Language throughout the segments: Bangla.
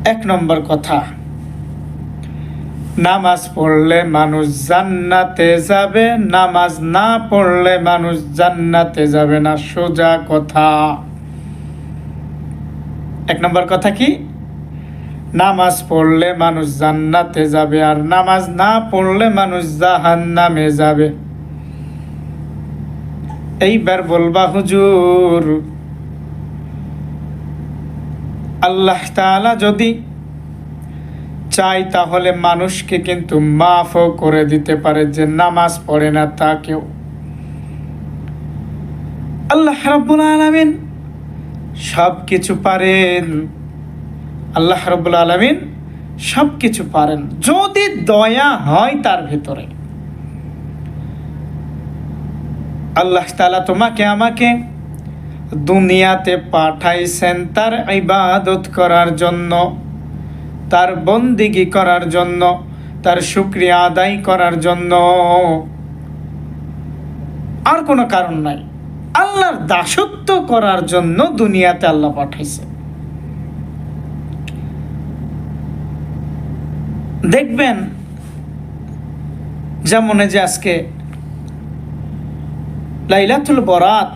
এক নম্বর কথা, নামাজ পড়লে মানুষ জান্নাতে যাবে, নামাজ না পড়লে মানুষ জান্নাতে যাবে না, সোজা কথা। এক নম্বর কথা কি? নামাজ পড়লে মানুষ জান্নাতে যাবে, আর নামাজ না পড়লে মানুষ জাহান্নামে যাবে। এইবার বলবা, হুজুর আল্লাহ তাআলা যদি চাই তাহলে মানুষকে কিন্তু মাফও করে দিতে পারে, যে নামাজ পড়ে না তাকেও। আল্লাহ রাব্বুল আলামিন সব কিছু পারেন। আল্লাহ রাব্বুল আলামিন সব কিছু পারেন, যদি দয়া হয় তার ভিতরে। আল্লাহ তাআলা তোমাকে আমাকে দুনিয়াতে পাঠাইছেন তার ইবাদত করার জন্য, তার বন্দিগি করার জন্য, তার শুকরিয়া আদায় করার জন্য, আর কোনো কারণ নাই। আল্লাহর দাসত্ব করার জন্য দুনিয়াতে আল্লাহ পাঠাইছে। দেখবেন যেমন যে আজকে লাইলাতুল বরাত,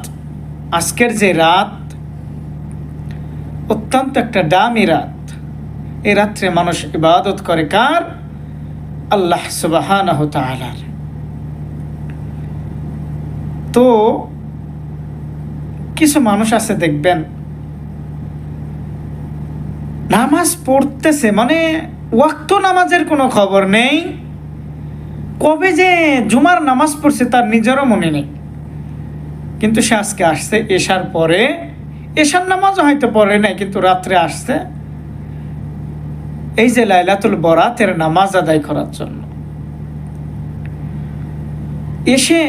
আজকের যে রাত অত্যন্ত একটা দামি রাত। এই রাত্রে মানুষ ইবাদত করে কার? আল্লাহ সুবহানাহু ওয়া তাআলার। তো কিছু মানুষ আছে দেখবেন নামাজ পড়তেছে, মানে ওয়াক্ত নামাজের কোনো খবর নেই, কবে যে জুমার নামাজ পড়ছে তার নিজেরও মনে নেই। কিন্তু সে আজকে আসছে এশার পরে, এশার নামাজও হয়তো পড়ে নাই, কিন্তু রাত্রে আসছে এই যে লাইলাতুল বরাতের নামাজ আদায় করার জন্য। এসে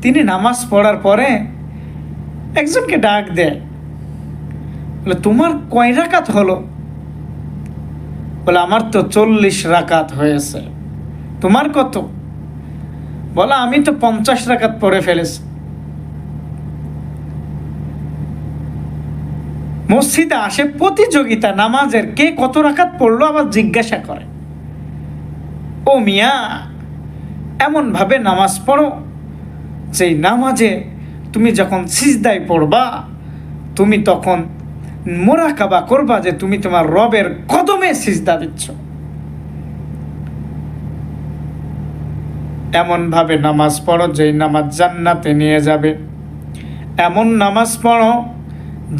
তিনি নামাজ পড়ার পরে একজনকে ডাক দেয়, বলে তোমার কয় রাকাত হলো? বলে আমার তো 40 রাকাত হয়েছে। তোমার কত? বলে আমি তো 50 রাকাত পড়ে ফেলেছি। মসজিদে আসে প্রতিযোগিতা নামাজের, কে কত রাকাত পড়লো আবার জিজ্ঞাসা করে। ও মিয়া, এমন ভাবে নামাজ পড়ো যে নামাজে তুমি যখন সিজদায় পড়বা তুমি তখন মুরাকাবা করবা যে তুমি তোমার রবের কদমে সিজদা দিচ্ছ। এমন ভাবে নামাজ পড়ো যেই নামাজ জান্নাতে নিয়ে যাবে। এমন নামাজ পড়ো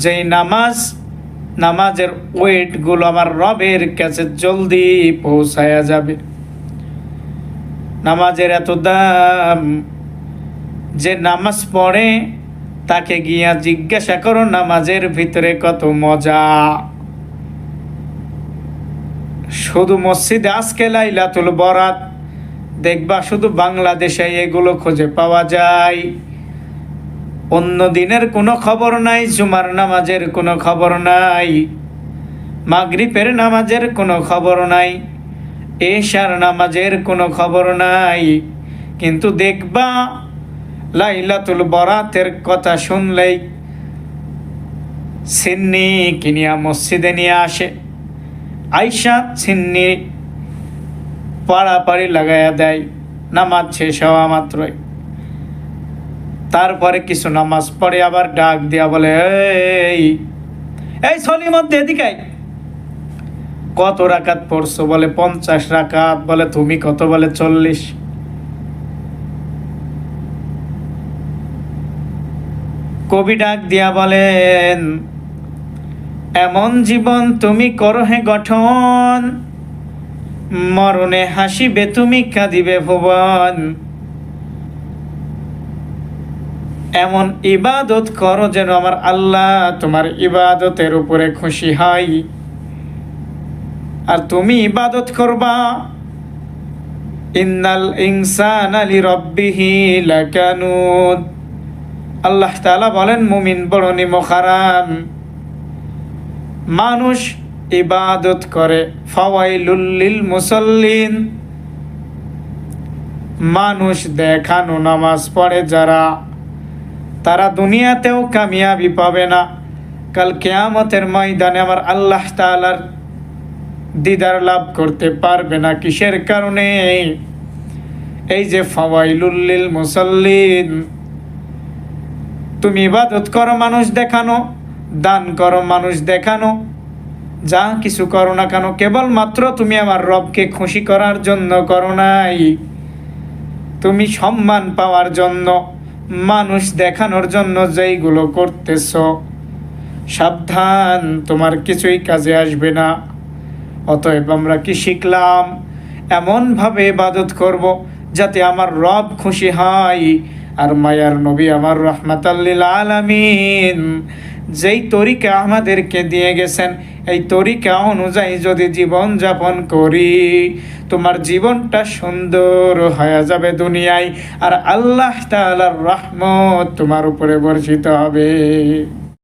যেই নামাজের ওয়েটগুলো আমার রবের কাছে জলদি পৌঁছায়া যাবে। নামাজের এত দাম যে নামাজ পড়ে তাকে গিয়া জিজ্ঞাসা করো নামাজের ভিতরে কত মজা। শুধু মসজিদে আজকে লাইলাতুল বরাত দেখবা শুধু বাংলাদেশে এগুলো খুঁজে পাওয়া যায়, অন্য দিনের কোনো খবর নাই, জুমার নামাজের কোনো খবর নাই, মাগরিবের নামাজের কোনো খবর নাই, এশার নামাজের কোনো খবর নাই। কিন্তু দেখবা লাইলাতুল বরাতের কথা শুনলেই সিন্নি কিনিয়া মসজিদে নিয়ে আসে, আইসা সিন্নি পাড়াপাড়ি লাগাইয়া দেয় নামাজ শেষ হওয়া মাত্রই। তারপরে কিছু নামাজ পড়ে আবার ডাক দিয়া বলে, এই সলি মধ্যে এদিকে কত রাকাত পড়ছো? বলে 50 রাকাত। বলে তুমি কত? বলে 40। কবি ডাক দিয়া বলেন, এমন জীবন তুমি করো হে গঠন, মরণে হাসিবে তুমি কাঁদিবে ভুবন। এমন ইবাদত করো যেন আমার আল্লাহ তোমার ইবাদতের উপরে খুশি হয়। আর তুমি ইবাদত করবা, ইন্নাল ইনসানা লিরাব্বিহি লাকানুদ। আল্লাহ তাআলা বলেন মুমিন বড় নিমখারাম। মানুষ ইবাদত করে, ফাওয়াইলুল লিল মুসাল্লিন। মানুষ দেখানো নামাজ পড়ে যারা, তারা দুনিয়াতেও কামিয়াবি পাবে না, কাল কিয়ামতের ময়দানে আমার আল্লাহ তাআলার দিদার লাভ করতে পারবে না। কিসের কারণে? এই যে ফাওয়াইলুল লিল মুসাল্লিন, তুমি ইবাদত করো মানুষ দেখানো, দান করো মানুষ দেখানো, যা কিছু করো না কেন কেবলমাত্র তুমি আমার রবকে খুশি করার জন্য করো নাই। তুমি সম্মান পাওয়ার জন্য, মানুষ দেখানোর জন্য যেইগুলো করতেছ, সাবধান, তোমার কিছুই কাজে আসবে না। অতএব আমরা কি শিখলাম? এমনভাবে ইবাদত করব যাতে আমার রব খুশি হয়। আর মায়ার নবী আমার রাহমাতাল লিল আলামিন যেই তরিকা আমাদেরকে দিয়ে গেছেন, এই তরিকা অনুযায়ী যদি জীবন যাপন করি, তোমার জীবনটা সুন্দর হয়ে যাবে দুনিয়ায়, আর আল্লাহ তাআলার রহমত তোমার উপরে বর্ষিত হবে।